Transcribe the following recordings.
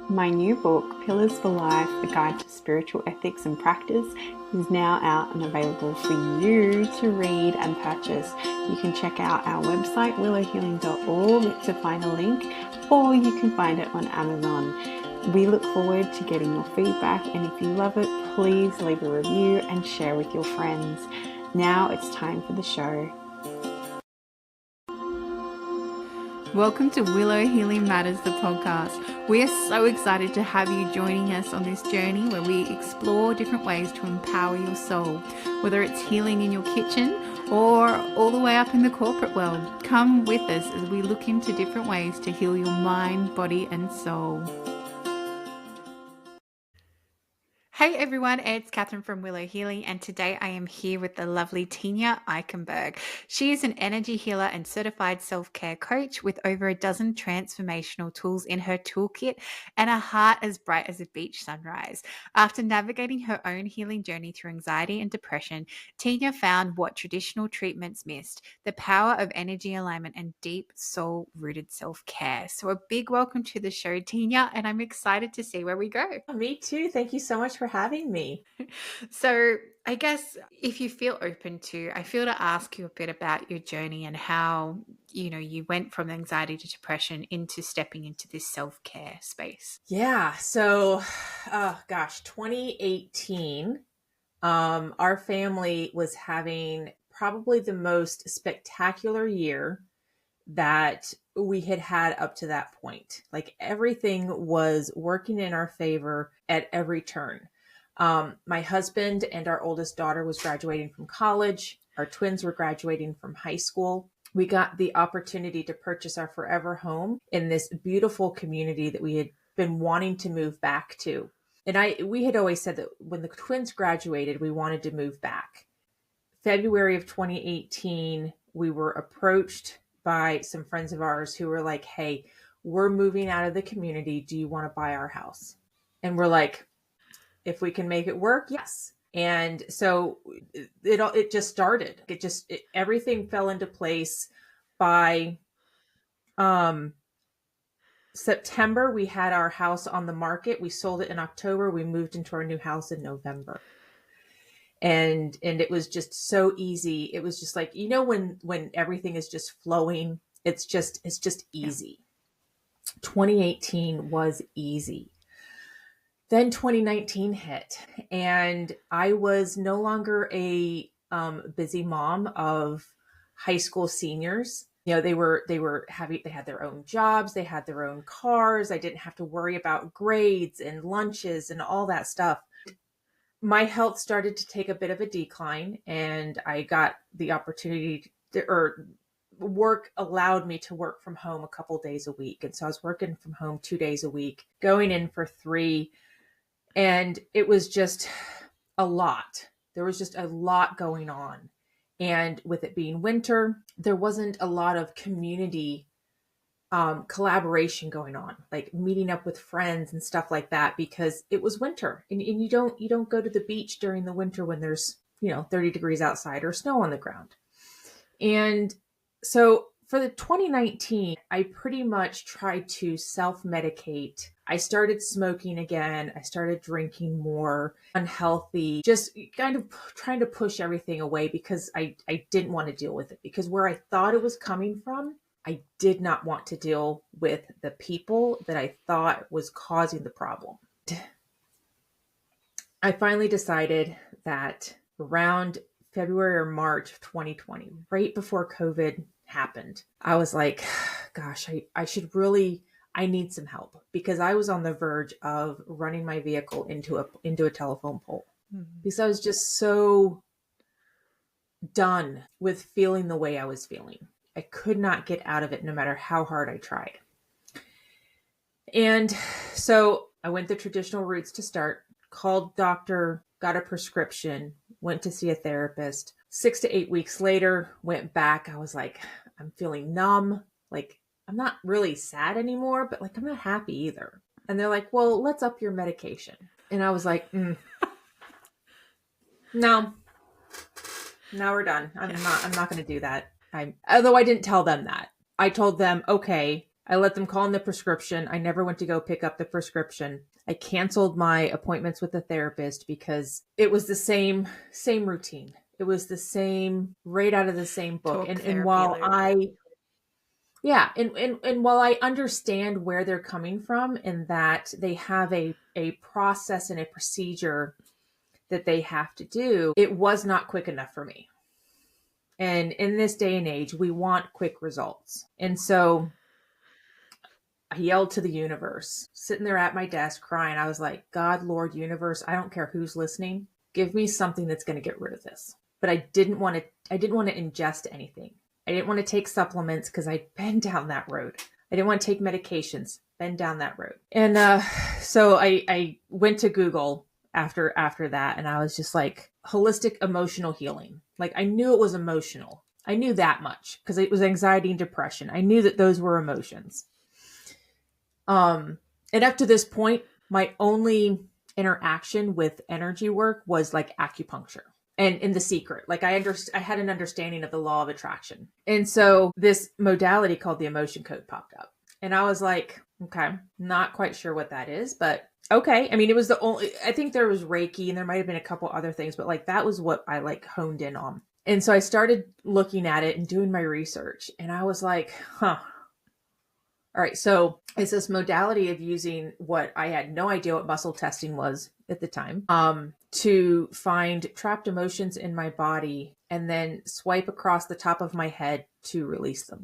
My new book, Pillars for Life, A Guide to Spiritual Ethics and Practice, is now out and available for you to read and purchase. You can check out our website, willowhealing.org, to find a link, or you can find it on Amazon. We look forward to getting your feedback, and if you love it, please leave a review and share with your friends. Now it's time for the show. Welcome to Willow Healing Matters, the podcast. We are so excited to have you joining us on this journey where we explore different ways to empower your soul, whether it's healing in your kitchen or all the way up in the corporate world. Come with us as we look into different ways to heal your mind, body, and soul. Hey everyone, it's Catherine from Willow Healing, and today I am here with the lovely Tenya Eickenberg. She is an energy healer and certified self-care coach with over a dozen transformational tools in her toolkit and a heart as bright as a beach sunrise. After navigating her own healing journey through anxiety and depression, Tenya found what traditional treatments missed: the power of energy alignment and deep soul-rooted self-care. So a big welcome to the show, Tenya, and I'm excited to see where we go. Me too. Thank you so much for having me. So I guess if you feel open to, I feel to ask you a bit about your journey and how, you went from anxiety to depression into stepping into this self-care space. Yeah. So, 2018, our family was having probably the most spectacular year that we had had up to that point. Like everything was working in our favor at every turn. My husband and our oldest daughter was graduating from college. Our twins were graduating from high school. We got the opportunity to purchase our forever home in this beautiful community that we had been wanting to move back to. And we had always said that when the twins graduated, we wanted to move back. February of 2018, we were approached by some friends of ours who were like, "Hey, we're moving out of the community. Do you want to buy our house?" And we're like, "If we can make it work, yes." And so it just started. Everything fell into place by September. We had our house on the market. We sold it in October. We moved into our new house in November. And it was just so easy. It was just like, when everything is just flowing, it's just easy. Yeah. 2018 was easy. Then 2019 hit, and I was no longer a busy mom of high school seniors. They had their own jobs, they had their own cars. I didn't have to worry about grades and lunches and all that stuff. My health started to take a bit of a decline, and I got the opportunity work allowed me to work from home a couple days a week. And so I was working from home 2 days a week, going in for 3. And it was just a lot. There was just a lot going on. And with it being winter, there wasn't a lot of community collaboration going on, like meeting up with friends and stuff like that, because it was winter, and you don't go to the beach during the winter when there's 30 degrees outside or snow on the ground. And so for the 2019, I pretty much tried to self-medicate. I started smoking again. I started drinking more, unhealthy, just kind of trying to push everything away because I didn't want to deal with it, because where I thought it was coming from, I did not want to deal with the people that I thought was causing the problem. I finally decided that around February or March of 2020, right before COVID happened, I was like, gosh, I need some help, because I was on the verge of running my vehicle into a telephone pole. Mm-hmm. Because I was just so done with feeling the way I was feeling. I could not get out of it no matter how hard I tried. And so I went the traditional routes to start, called doctor, got a prescription, went to see a therapist. 6 to 8 weeks later, went back. I was like, I'm feeling numb. Like, I'm not really sad anymore, but like, I'm not happy either. And they're like, well, let's up your medication. And I was like, no, now we're done. I'm not going to do that. Although I didn't tell them that. I told them, okay, I let them call in the prescription. I never went to go pick up the prescription. I canceled my appointments with the therapist because it was the same routine. It was the same, right out of the same book. Talk And therapy while loop. I yeah, and while I understand where they're coming from and that they have a process and a procedure that they have to do, it was not quick enough for me. And in this day and age, we want quick results. And so I yelled to the universe, sitting there at my desk crying. I was like, God, Lord, universe, I don't care who's listening. Give me something that's going to get rid of this. But I didn't want to ingest anything. I didn't want to take supplements because I'd been down that road. I didn't want to take medications, been down that road. And so I went to Google after that, and I was just like, holistic emotional healing. Like, I knew it was emotional. I knew that much because it was anxiety and depression. I knew that those were emotions. And up to this point, my only interaction with energy work was like acupuncture and in The Secret. Like, I had an understanding of the law of attraction. And so this modality called the emotion code popped up. And I was like, okay, not quite sure what that is, but okay. I mean, it was I think there was Reiki and there might've been a couple other things, but like, that was what I like honed in on. And so I started looking at it and doing my research, and I was like, huh. All right, so it's this modality of using what I had no idea what muscle testing was at the time, to find trapped emotions in my body and then swipe across the top of my head to release them.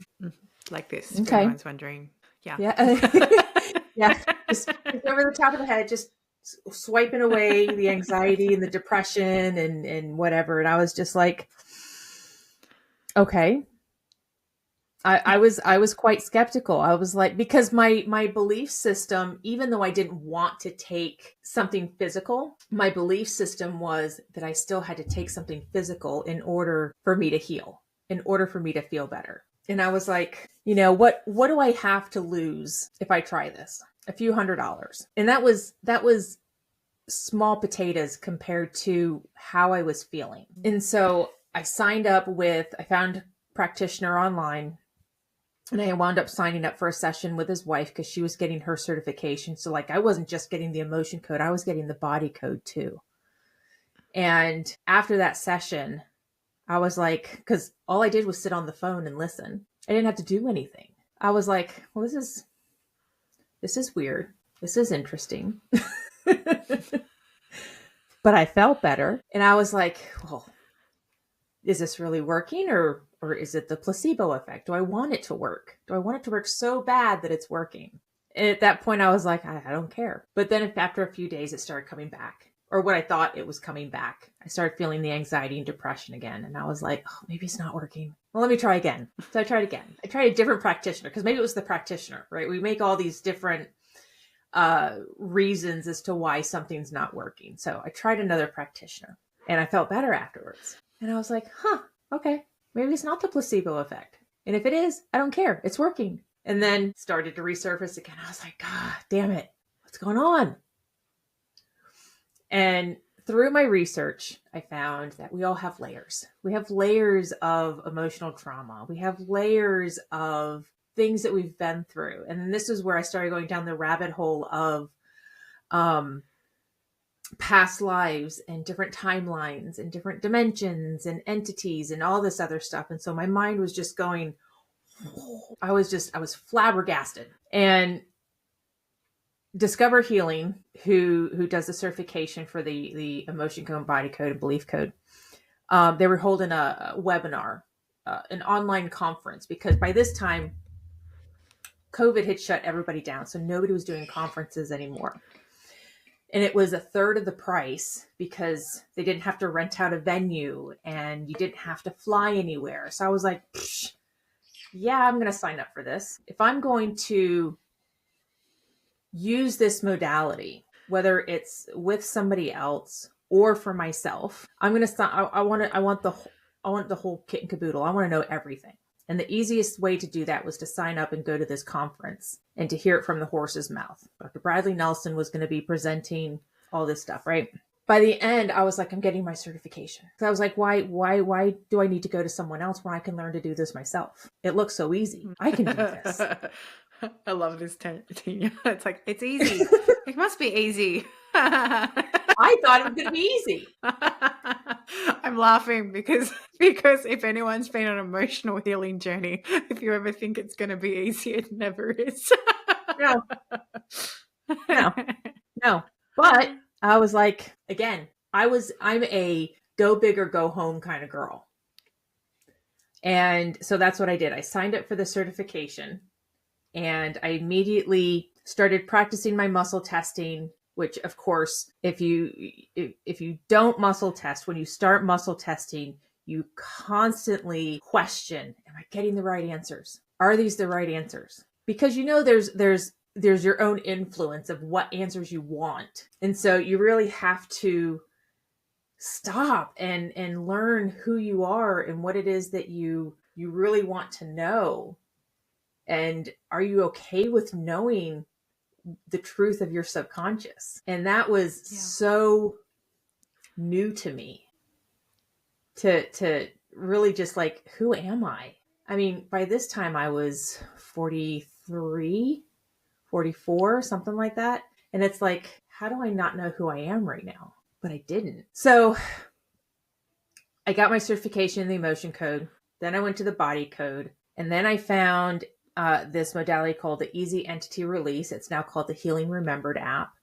Like this, if Okay. anyone's wondering. Yeah. Yeah. Yeah. Just over the top of the head, just swiping away the anxiety and the depression and whatever. And I was just like, okay. I was quite skeptical. I was like, because my belief system, even though I didn't want to take something physical, my belief system was that I still had to take something physical in order for me to heal, in order for me to feel better. And I was like, what do I have to lose if I try this? A few $100s. And that was small potatoes compared to how I was feeling. And so I found a practitioner online. And I wound up signing up for a session with his wife because she was getting her certification. So like, I wasn't just getting the emotion code, I was getting the body code too. And after that session, I was like, because all I did was sit on the phone and listen. I didn't have to do anything. I was like, well, this is weird. This is interesting. But I felt better. And I was like, well, is this really working or is it the placebo effect? Do I want it to work? Do I want it to work so bad that it's working? And at that point, I was like, I don't care. But then after a few days, it started coming back, or what I thought it was coming back. I started feeling the anxiety and depression again. And I was like, oh, maybe it's not working. Well, let me try again. So I tried again. I tried a different practitioner because maybe it was the practitioner, right? We make all these different reasons as to why something's not working. So I tried another practitioner and I felt better afterwards. And I was like, okay, maybe it's not the placebo effect. And if it is, I don't care. It's working. And then started to resurface again. I was like, God damn it. What's going on? And through my research, I found that we all have layers. We have layers of emotional trauma. We have layers of things that we've been through. And this is where I started going down the rabbit hole of past lives and different timelines and different dimensions and entities and all this other stuff. And so my mind was just going, I was flabbergasted. And Discover Healing, who does the certification for the emotion code, body code, and belief code, they were holding a webinar, an online conference, because by this time, COVID had shut everybody down. So nobody was doing conferences anymore. And it was a third of the price because they didn't have to rent out a venue and you didn't have to fly anywhere. So I was like, yeah, I'm going to sign up for this. If I'm going to use this modality, whether it's with somebody else or for myself, I'm going to I want the whole kit and caboodle. I want to know everything. And the easiest way to do that was to sign up and go to this conference and to hear it from the horse's mouth. Dr. Bradley Nelson was going to be presenting all this stuff, right? By the end, I was like, I'm getting my certification. So I was like, why do I need to go to someone else when I can learn to do this myself? It looks so easy. I can do this. I love this Tina. It's like, it's easy. It must be easy. I thought it was going to be easy. I'm laughing because if anyone's been on an emotional healing journey, if you ever think it's going to be easy, it never is. No, no, no. But I was like, again, I'm a go big or go home kind of girl. And so that's what I did. I signed up for the certification and I immediately started practicing my muscle testing, which of course, if you don't muscle test, when you start muscle testing, you constantly question, am I getting the right answers? Are these the right answers? Because there's your own influence of what answers you want. And so you really have to stop and learn who you are and what it is that you really want to know. And are you okay with knowing the truth of your subconscious? And that was so new to me to really just like, who am I? I mean, by this time I was 43, 44, something like that. And it's like, how do I not know who I am right now? But I didn't. So I got my certification in the emotion code. Then I went to the body code. And then I found this modality called the Easy Entity Release. It's now called the Healing Remembered app.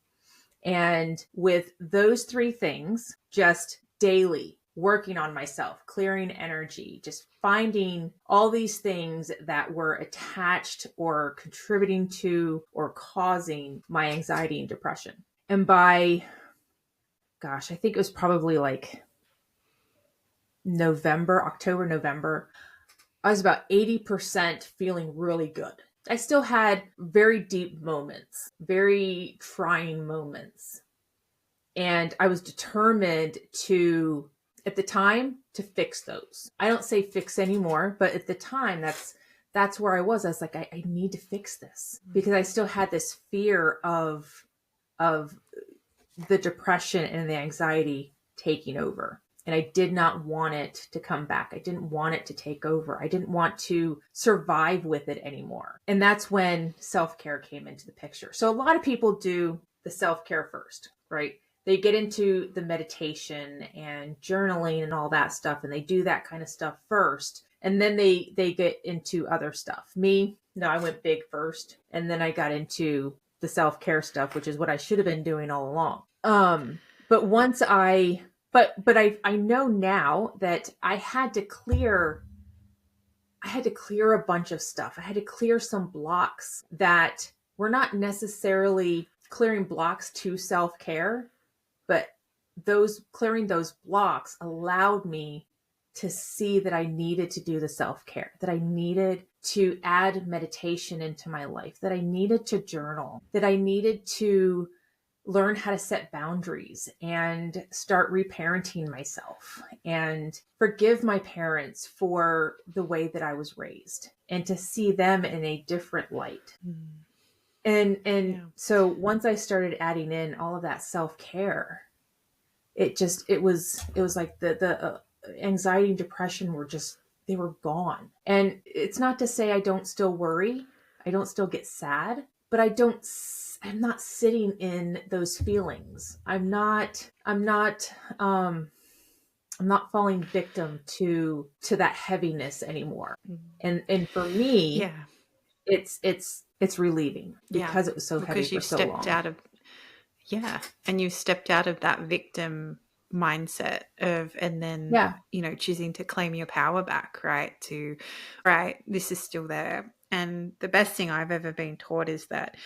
And with those three things, just daily working on myself, clearing energy, just finding all these things that were attached or contributing to or causing my anxiety and depression. And by, gosh, I think it was probably like October, November, I was about 80% feeling really good. I still had very deep moments, very trying moments. And I was determined to, at the time, to fix those. I don't say fix anymore, but at the time, that's where I was. I was like, I need to fix this because I still had this fear of the depression and the anxiety taking over. And I did not want it to come back. I didn't want it to take over. I didn't want to survive with it anymore. And that's when self-care came into the picture. So a lot of people do the self-care first, right? They get into the meditation and journaling and all that stuff, and they do that kind of stuff first. And then they get into other stuff. Me, no, I went big first. And then I got into the self-care stuff, which is what I should have been doing all along. But once but I know now that I had to clear a bunch of stuff. I had to clear some blocks that were not necessarily clearing blocks to self-care, but clearing those blocks allowed me to see that I needed to do the self-care, that I needed to add meditation into my life, that I needed to journal, that I needed to learn how to set boundaries and start reparenting myself and forgive my parents for the way that I was raised and to see them in a different light. So once I started adding in all of that self-care, it was like the anxiety and depression they were gone. And it's not to say I don't still worry. I don't still get sad, but I'm not sitting in those feelings. I'm not falling victim to that heaviness anymore. And for me, it's relieving because it was so heavy for so long. And you stepped out of that victim mindset and then choosing to claim your power back, right? This is still there. And the best thing I've ever been taught is that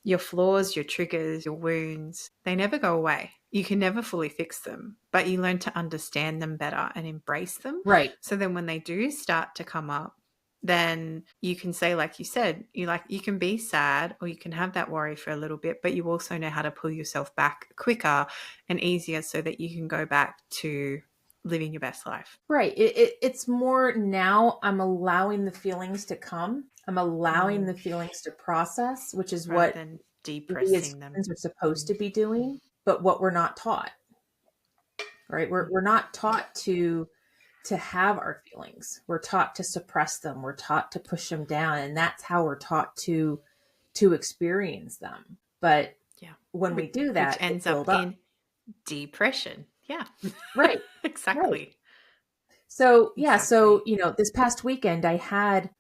your flaws, your triggers, your wounds, they never go away. You can never fully fix them, but you learn to understand them better and embrace them. Right. So then when they do start to come up, then you can say, like you said, you can be sad or you can have that worry for a little bit, but you also know how to pull yourself back quicker and easier so that you can go back to living your best life. Right. It's more now I'm allowing the feelings to come. I'm allowing the feelings to process, which is what depressing them are supposed to be doing, but what we're not taught. Right? We're not taught to have our feelings. We're taught to suppress them. We're taught to push them down, and that's how we're taught to to experience them. But Yeah. when we do Which that, they ends up build up. in depression. Yeah. Right. Right. Exactly. So yeah, so Exactly. this past weekend I had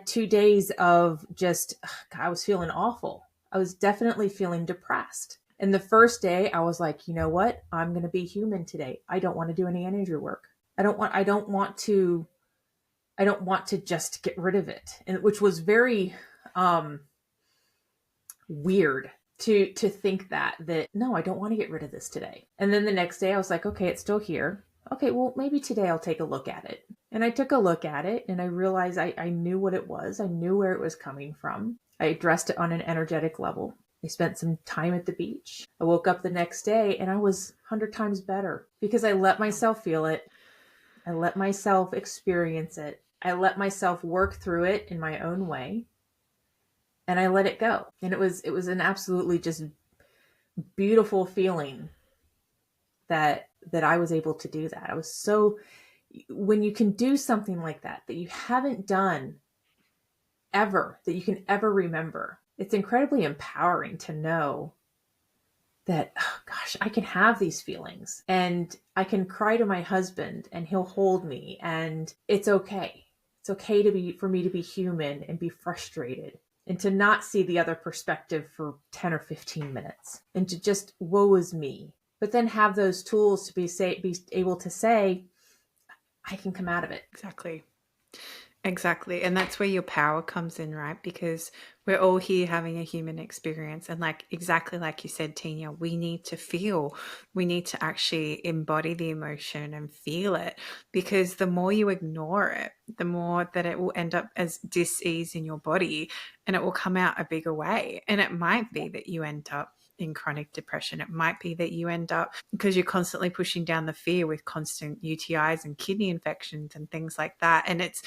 2 days of just I was feeling awful. I was definitely feeling depressed. And the first day I was like, you know what? I'm gonna be human today. I don't want to do any energy work. I don't want to just get rid of it. And which was very um weird to think that no, I don't want to get rid of this today. And then the next day I was like, okay, it's still here. Okay, well, maybe today I'll take a look at it. And I took a look at it and I realized I knew what it was. I knew where it was coming from. I addressed it on an energetic level. I spent some time at the beach. I woke up the next day and I was 100 times better because I let Wow. myself feel it. I let myself experience it. I let myself work through it in my own way and I let it go. And it was an absolutely just beautiful feeling that I was able to do that. I was so when you can do something like that you haven't done ever, that you can ever remember, it's incredibly empowering to know that, oh gosh, I can have these feelings and I can cry to my husband and he'll hold me and it's okay. It's okay for me to be human and be frustrated and to not see the other perspective for 10 or 15 minutes and to just woe is me. But then have those tools to be able to say, I can come out of it. Exactly. Exactly. And that's where your power comes in, right? Because we're all here having a human experience. And like exactly like you said, Tina, we need to feel, we need to actually embody the emotion and feel it. Because the more you ignore it, the more that it will end up as dis-ease in your body and it will come out a bigger way. And it might be that you end up in chronic depression. It might be that you end up because you're constantly pushing down the fear with constant UTIs and kidney infections and things like that. And it's,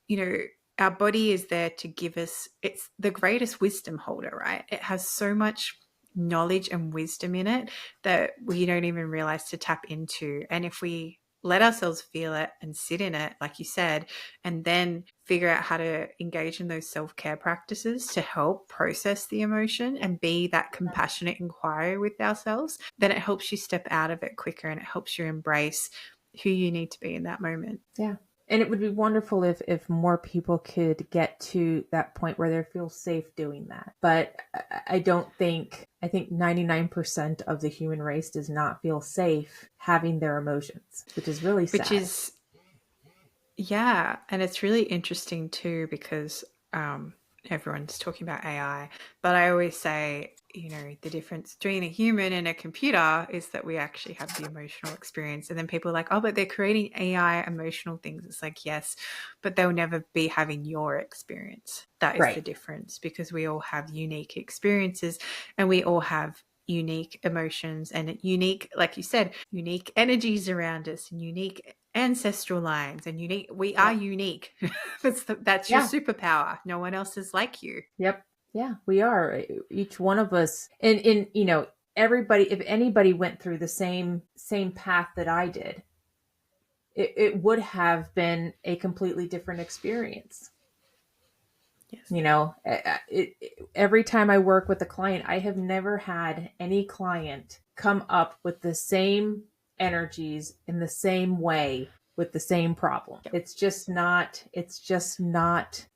you know, our body is there to give us, it's the greatest wisdom holder, right? It has so much knowledge and wisdom in it that we don't even realize to tap into. And if we let ourselves feel it and sit in it, like you said, and then figure out how to engage in those self-care practices to help process the emotion and be that compassionate inquiry with ourselves, then it helps you step out of it quicker and it helps you embrace who you need to be in that moment. Yeah. And it would be wonderful if more people could get to that point where they feel safe doing that. But I think 99% of the human race does not feel safe having their emotions, which is really Which sad. is, yeah, and it's really interesting too because everyone's talking about AI, but I always say, you know, the difference between a human and a computer is that we actually have the emotional experience. And then people are like, oh, but they're creating AI emotional things. It's like, yes, but they'll never be having your experience. That is the Right. difference because we all have unique experiences and we all have unique emotions and unique, like you said, unique energies around us and unique ancestral lines and unique, we are Yep. unique. That's your Yeah. superpower. No one else is like you. Yep. Yeah, we are. Each one of us. And everybody, if anybody went through the same path that I did, it would have been a completely different experience. Yes. Every time I work with a client, I have never had any client come up with the same energies in the same way with the same problem. Yep. It's just not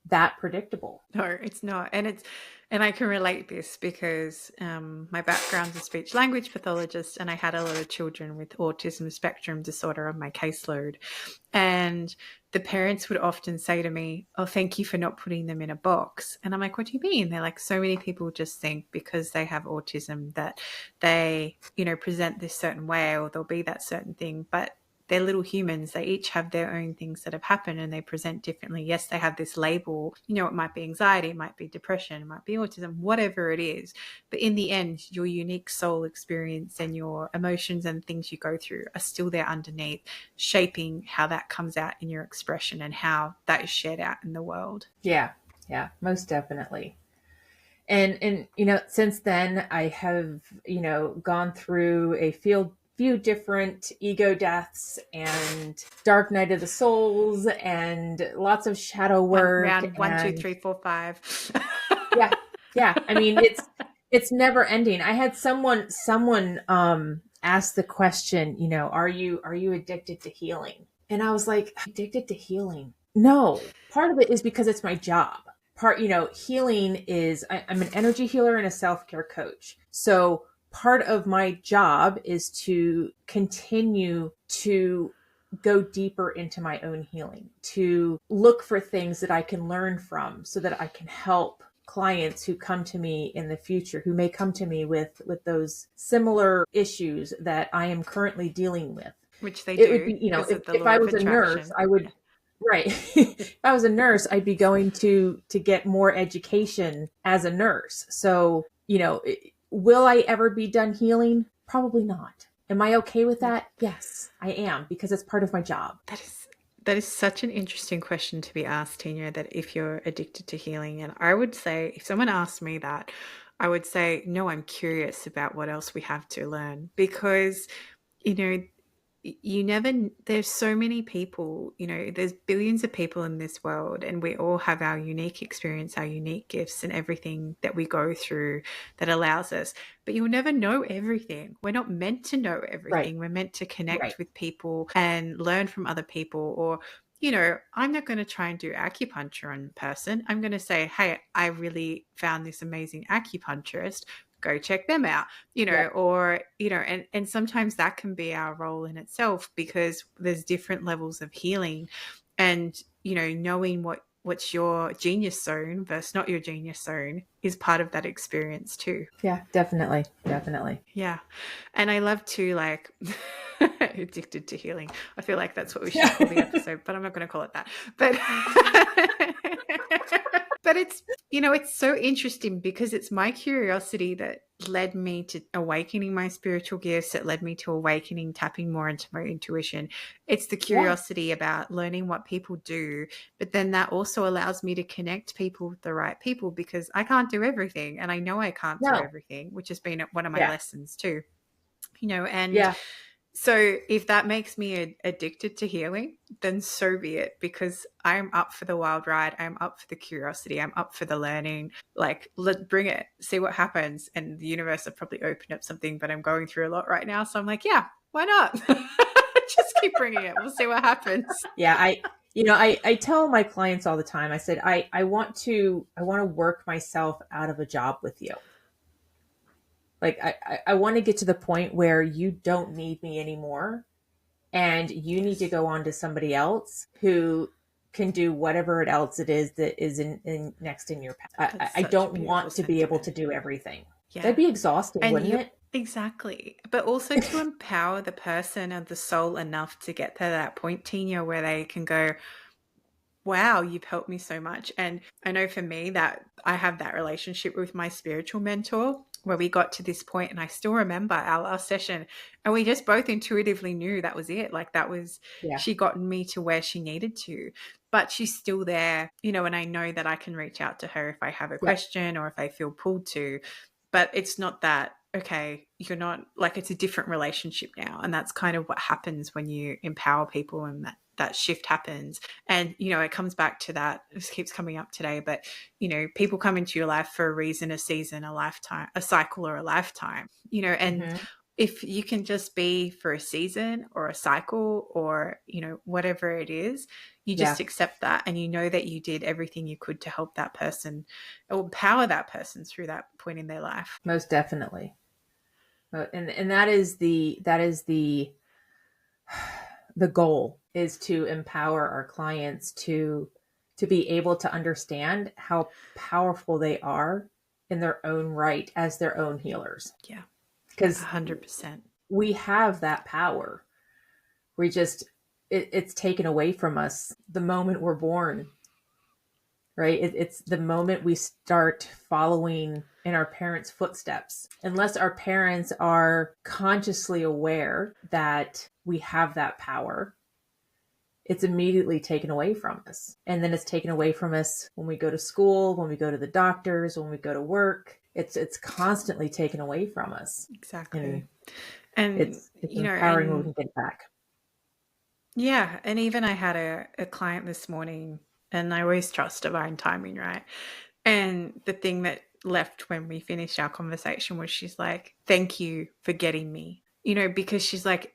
that predictable. No, it's not. And I can relate this because my background's a speech language pathologist and I had a lot of children with autism spectrum disorder on my caseload. And the parents would often say to me, oh, thank you for not putting them in a box. And I'm like, what do you mean? They're like, so many people just think because they have autism that they, you know, present this certain way or they'll be that certain thing. But they're little humans. They each have their own things that have happened and they present differently. Yes, they have this label. You know, it might be anxiety, it might be depression, it might be autism, whatever it is. But in the end, your unique soul experience and your emotions and things you go through are still there underneath, shaping how that comes out in your expression and how that is shared out in the world. Yeah, yeah, most definitely. And since then I have gone through a few different ego deaths and dark night of the souls and lots of shadow work Round one, two, and three, four, five. yeah, Yeah, I mean it's never ending. I had someone ask the question, are you addicted to healing? And I was like, addicted to healing? No. Part of it is because it's my job. Healing is I'm an energy healer and a self-care coach. So part of my job is to continue to go deeper into my own healing, to look for things that I can learn from so that I can help clients who come to me in the future, who may come to me with those similar issues that I am currently dealing with. Which they It would do be, because of the if law I of was a nurse, attraction. I would, Yeah. right. If I was a nurse, I'd be going to get more education as a nurse. So, will I ever be done healing? Probably not. Am I okay with Yeah. that? Yes, I am, because it's part of my job. That is such an interesting question to be asked, Tina, that if you're addicted to healing. And I would say, if someone asked me that, I would say, no, I'm curious about what else we have to learn because, you know, you never, there's so many people, there's billions of people in this world, and we all have our unique experience, our unique gifts, and everything that we go through that allows us. But you'll never know everything. We're not meant to know Right, everything. We're meant to right. connect with people and learn from other people. Or, I'm not going to try and do acupuncture on a person. I'm going to say, hey, I really found this amazing acupuncturist. Go check them out, Yep. or, and sometimes that can be our role in itself because there's different levels of healing. And, knowing what's your genius zone versus not your genius zone is part of that experience too. Yeah, definitely. Definitely. Yeah. And I love to like addicted to healing. I feel like that's what we should call the episode, but I'm not going to call it that. But but it's so interesting because it's my curiosity that led me to awakening my spiritual gifts. It led me to awakening, tapping more into my intuition. It's the Yeah. curiosity about learning what people do, but then that also allows me to connect people with the right people because I can't do everything. And I know I can't do No. everything, which has been one of my Yeah. lessons too. And Yeah. so if that makes me addicted to healing, then so be it, because I'm up for the wild ride. I'm up for the curiosity. I'm up for the learning. Like, bring it, see what happens. And the universe will probably open up something, but I'm going through a lot right now. So I'm like, yeah, why not? Just keep bringing it. We'll see what happens. Yeah. I tell my clients all the time, I said, I want to work myself out of a job with you. Like I want to get to the point where you don't need me anymore and you need to Yes. go on to somebody else who can do whatever else it is that is in next in your path. I, That's I such a don't beautiful want to be able sentiment. to do everything. That'd Yeah. be exhausting, And wouldn't you it? exactly, but also to empower the person and the soul enough to get to that point, Tina, where they can go, wow, you've helped me so much. And I know for me that I have that relationship with my spiritual mentor where we got to this point, and I still remember our last session, and we just both intuitively knew that was it. Like that was, Yeah. she got me to where she needed to, but she's still there, and I know that I can reach out to her if I have a Yep. question or if I feel pulled to. But it's not that, okay, you're not like, it's a different relationship now. And that's kind of what happens when you empower people, and that shift happens. And, it comes back to that. This keeps coming up today, but, people come into your life for a reason, a season, a lifetime, a cycle, or a lifetime, and Hmm. if you can just be for a season or a cycle or, whatever it is, you just Yeah. accept that, and you know that you did everything you could to help that person or empower that person through that point in their life. Most definitely. And that is the goal, is to empower our clients to be able to understand how powerful they are in their own right as their own healers, Yeah, because 100%. we have that power. We just it's taken away from us the moment we're born, right? It's the moment we start following in our parents' footsteps. Unless our parents are consciously aware that we have that power, it's immediately taken away from us. And then it's taken away from us when we go to school, when we go to the doctors, when we go to work. It's constantly taken away from us. Exactly. And And, it's empowering when we can get it back. yeah, and even I had a client this morning, and I always trust divine timing, right? And the thing that left when we finished our conversation was she's like, thank you for getting me, you know, because she's like,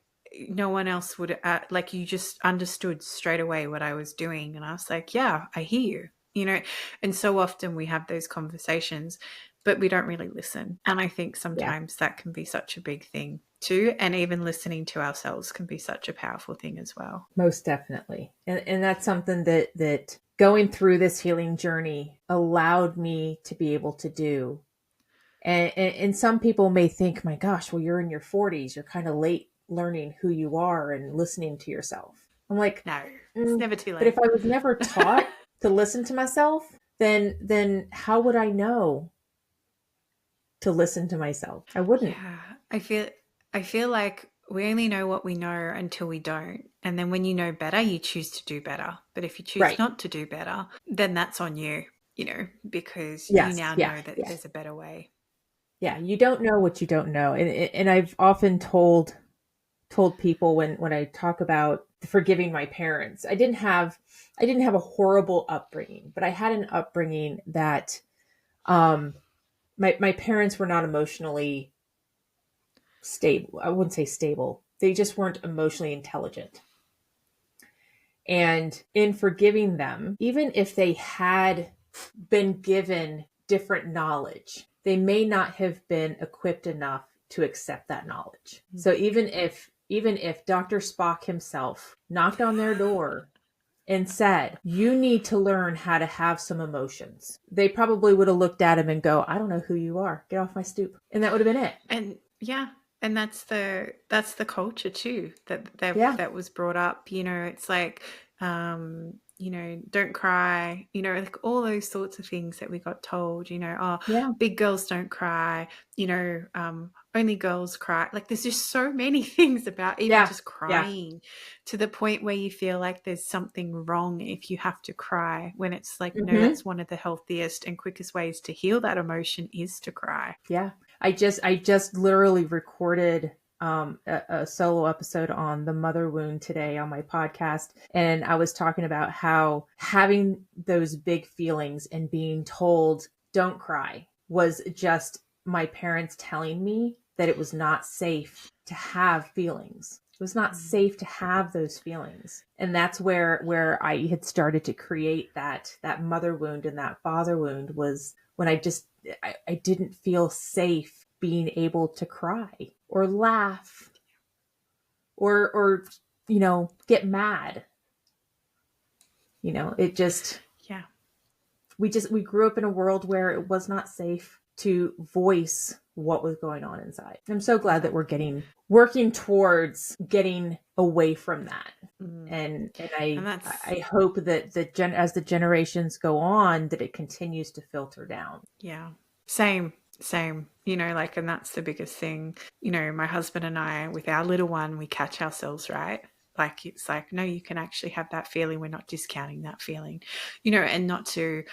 no one else would, like, you just understood straight away what I was doing. And I was like, yeah, I hear you, you know. And so often we have those conversations, but we don't really listen. And I think Yeah, sometimes that can be such a big thing too. And even listening to ourselves can be such a powerful thing as well. most definitely. And that's something that going through this healing journey allowed me to be able to do. And some people may think, my gosh, well, you're in your 40s, you're kind of late learning who you are and listening to yourself. I'm like, No, it's never too but if late. I was never taught to listen to myself, then how would I know to listen to myself? I wouldn't. Yeah, I feel like we only know what we know until we don't. And then when you know better, you choose to do better. But if you choose Right. not to do better, then that's on you, you know, because you Yes. now Yeah. know that Yeah. there's a better way. Yeah. You don't know what you don't know. And I've often told people when I talk about forgiving my parents, I didn't have a horrible upbringing, but I had an upbringing that um my parents were not emotionally stable. I wouldn't say stable. They just weren't emotionally intelligent. And in forgiving them, even if they had been given different knowledge, they may not have been equipped enough to accept that knowledge. So even if Dr. Spock himself knocked on their door and said, "You need to learn how to have some emotions," they probably would have looked at him and go, "I don't know who you are. Get off my stoop." And that would have been it. And yeah, and that's the culture too Yeah. that was brought up. You know, it's like, you know, don't cry. You know, like all those sorts of things that we got told. You know, oh, Yeah. big girls don't cry. You know, only girls cry. Like there's just so many things about even Yeah. just Yeah. crying, to the point where you feel like there's something wrong if you have to cry. When it's like, no, Hmm. that's one of the healthiest and quickest ways to heal that emotion is to cry. Yeah. I just literally recorded a solo episode on the mother wound today on my podcast. And I was talking about how having those big feelings and being told, don't cry, was just my parents telling me that it was not safe to have feelings. It was not Mm. safe to have those feelings. And that's where I had started to create that mother wound and that father wound, was when I didn't feel safe being able to cry or laugh or get mad. It just Yeah. we grew up in a world where it was not safe to voice what was going on inside. I'm so glad that we're working towards getting away from that. Mm. And And I that's, I hope that as the generations go on, that it continues to filter down. yeah, same, you know, like, and that's the biggest thing. You know, my husband and I, with our little one, we catch ourselves, right? Like, it's like, no, you can actually have that feeling. We're not discounting that feeling, you know, and not to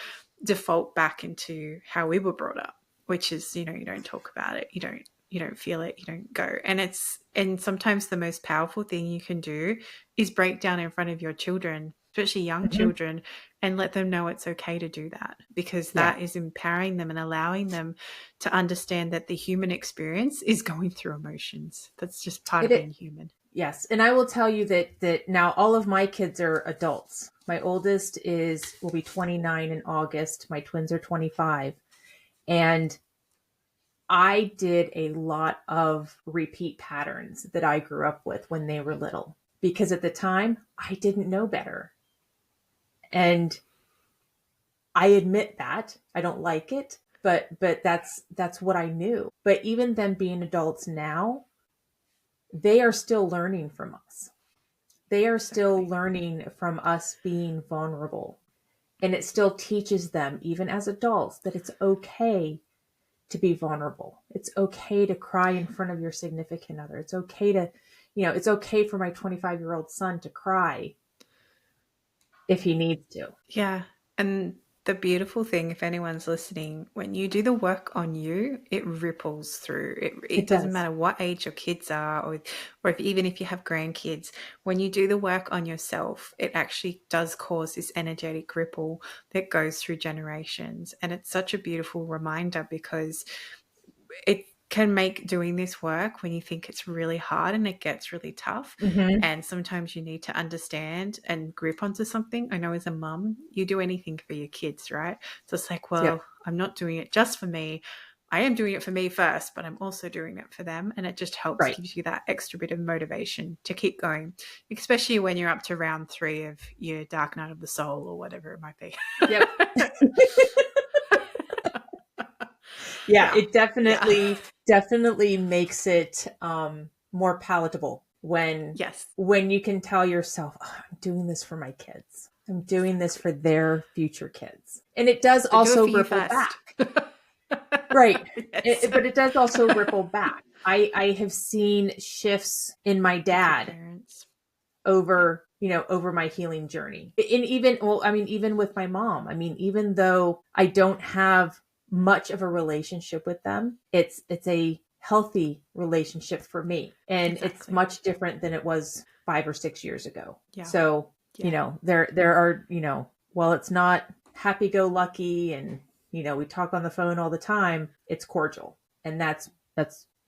default back into how we were brought up, which is, you know, you don't talk about it, you don't feel it, you don't go. And sometimes the most powerful thing you can do is break down in front of your children, especially young Mhm. children, and let them know it's okay to do that, because Yeah. that is empowering them and allowing them to understand that the human experience is going through emotions. That's just part of being It human. Yes, and I will tell you that now all of my kids are adults. My oldest will be 29 in August. My twins are 25. And I did a lot of repeat patterns that I grew up with when they were little, because at the time I didn't know better. And I admit that I don't like it, but that's what I knew. But even them being adults now, they are still learning from us. They are still Exactly. learning from us being vulnerable. And it still teaches them, even as adults, that it's okay to be vulnerable. It's okay to cry in front of your significant other. It's okay for my 25-year-old son to cry if he needs to. Yeah. And the beautiful thing, if anyone's listening, when you do the work on you, it ripples through. It It doesn't does. matter what age your kids are, or if, even if you have grandkids, when you do the work on yourself, it actually does cause this energetic ripple that goes through generations. And it's such a beautiful reminder, because it can make doing this work when you think it's really hard and it gets really tough. Mm-hmm. And sometimes you need to understand and grip onto something. I know as a mum, you do anything for your kids, right? So it's like, Yep. well, I'm not doing it just for me. I am doing it for me first, but I'm also doing it for them. And it just helps, Right. gives you that extra bit of motivation to keep going, especially when you're up to round 3 of your dark night of the soul or whatever it might be. Yep. Yeah, Yeah. it Yeah. definitely makes it more palatable Yes. when you can tell yourself, oh, I'm doing this for my kids. I'm doing this Exactly. for their future kids. And it does So do it also for you ripple first. back. Right. Yes. But it does also ripple back. I have seen shifts in my With your dad parents. Yeah. over, over my healing journey. And even, well, I mean, even with my mom, I mean, even though I don't have much of a relationship with them, it's a healthy relationship for me. And it's Exactly. much different than it was 5 or 6 years ago. Yeah. So, Yeah. there are, while it's not happy go lucky and, we talk on the phone all the time, it's cordial. And that's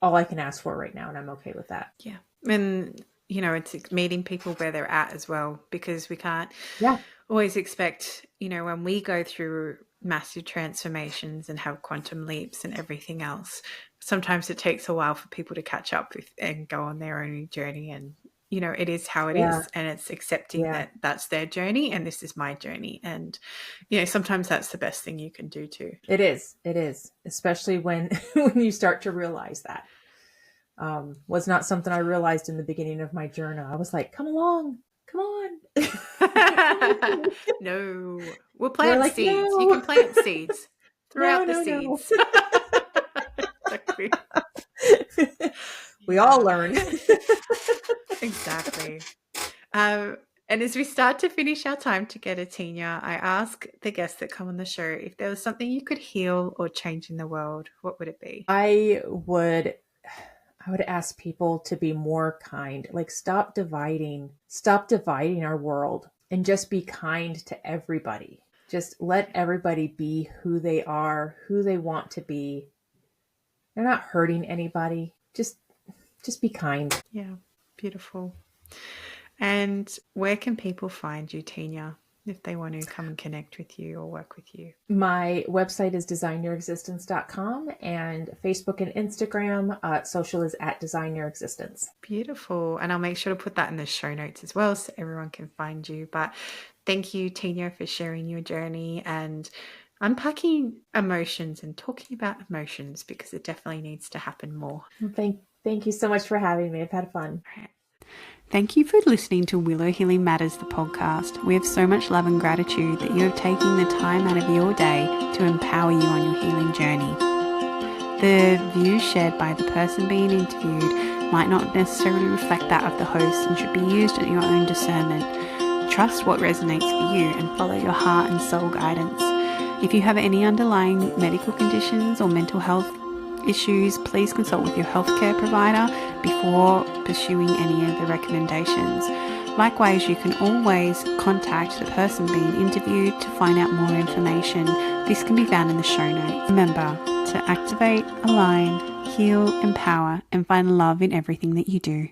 all I can ask for right now. And I'm okay with that. Yeah. And, it's meeting people where they're at as well, because we can't Yeah. always expect, when we go through massive transformations and have quantum leaps and everything else, sometimes it takes a while for people to catch up with and go on their own journey. And, it is how it Yeah. is. And it's accepting Yeah. that that's their journey and this is my journey. And, sometimes that's the best thing you can do too. It is. It is. Especially when when you start to realize that. Was not something I realized in the beginning of my journey. I was like, come along, come on. Come with me. No, we'll They're plant like, seeds. You no, can plant seeds no, throughout the no, no. seeds. Exactly. We all Yeah. learn. Exactly. And as we start to finish our time together, Tenya, I ask the guests that come on the show, if there was something you could heal or change in the world, what would it be? I would ask people to be more kind. Like stop dividing our world and just be kind to everybody. Just let everybody be who they are, who they want to be. They're not hurting anybody. Just be kind. Yeah, beautiful. And where can people find you, Tenya, if they want to come and connect with you or work with you? My website is designyourexistence.com and Facebook and Instagram, social is at designyourexistence. Beautiful. And I'll make sure to put that in the show notes as well so everyone can find you. But thank you, Tenya, for sharing your journey and unpacking emotions and talking about emotions, because it definitely needs to happen more. Thank you so much for having me. I've had fun. All right. Thank you for listening to Willow Healing Matters, the podcast. We have so much love and gratitude that you have taken the time out of your day to empower you on your healing journey. The views shared by the person being interviewed might not necessarily reflect that of the host and should be used at your own discernment. Trust what resonates for you and follow your heart and soul guidance. If you have any underlying medical conditions or mental health issues, please consult with your healthcare provider before pursuing any of the recommendations. Likewise, you can always contact the person being interviewed to find out more information. This can be found in the show notes. Remember to activate, align, heal, empower, and find love in everything that you do.